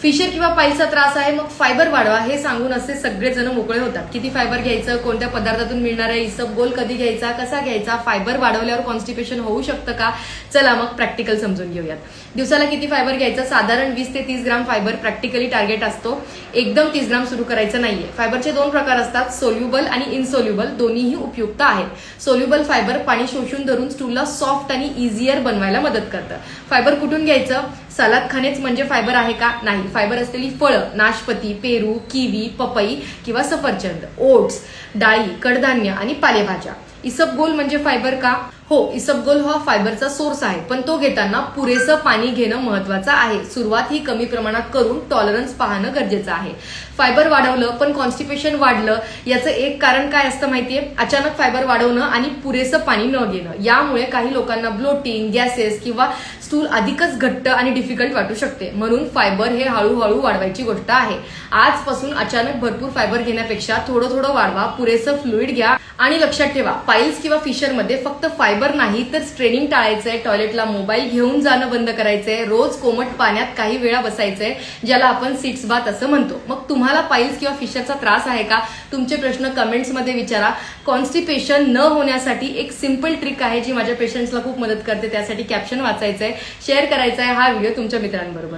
Fissure किंवा पाईलचा त्रास आहे मग फायबर वाढवा हे सांगून असे सगळेजण मोकळे होतात. किती फायबर घ्यायचं, कोणत्या पदार्थातून मिळणार आहे, इसबगोल कधी घ्यायचा, कसा घ्यायचा, फायबर वाढवल्यावर कॉन्स्टिपेशन होऊ शकतं का? चला मग प्रॅक्टिकल समजून घेऊयात. दिवसाला किती फायबर घ्यायचं? साधारण 20 ते 30 ग्राम फायबर प्रॅक्टिकली टार्गेट असतो. एकदम 30 ग्राम सुरू करायचं नाहीये. फायबरचे 2 प्रकार असतात, सोल्युबल आणि इनसोल्युबल. दोन्हीही उपयुक्त आहेत. सोल्युबल फायबर पाणी शोषून धरून स्टूलला सॉफ्ट आणि इझियर बनवायला मदत करतं. फायबर कुठून घ्यायचं? सलाद खाणेच म्हणजे फायबर आहे का? नाही. फायबर असलेली फळं, नाशपती, पेरू, किवी, पपई किंवा सफरचंद, ओट्स, डाळी, कडधान्य आणि पालेभाज्या. इसबगोल म्हणजे फायबर का? हो, इसबगोल हा फायबरचा सोर्स आहे, पण तो घेताना पुरेसं पाणी घेणं महत्वाचं आहे. सुरुवात ही कमी प्रमाणात करून टॉलरन्स पाहणं गरजेचं आहे. फायबर वाढवलं पण कॉन्स्टिपेशन वाढलं याचं एक कारण काय असतं माहितीये? अचानक फायबर वाढवणं आणि पुरेसं पाणी न घेणं. यामुळे काही लोकांना ब्लोटिंग, गॅसेस किंवा स्टूल अधिकच घट्ट आणि डिफिकल्ट वाटू शकते. म्हणून फायबर हे हळूहळू वाढवायची गोष्ट आहे. आजपासून अचानक भरपूर फायबर घेण्यापेक्षा थोडं थोडं वाढवा, पुरेसं फ्लुइड घ्या. आणि लक्षात ठेवा, पाईल्स किंवा फिशर मध्ये फक्त फायबर नाही तर स्ट्रेनिंग टाळायचंय, टॉयलेटला मोबाईल घेऊन जाणं बंद करायचंय, रोज कोमट पाण्यात काही वेळा बसायचंय, ज्याला आपण सिट्स बाथ असं म्हणतो. मग तुम्हाला पाईल्स किंवा फिशरचा त्रास आहे का? तुमचे प्रश्न कमेंट्स मध्ये विचारा. कॉन्स्टिपेशन न होण्यासाठी एक सिंपल ट्रिक आहे जी माझ्या पेशंट्सला खूप मदत करते. त्यासाठी कॅप्शन वाचायचंय, शेअर करायचंय हा व्हिडिओ तुमच्या मित्रांबरोबर.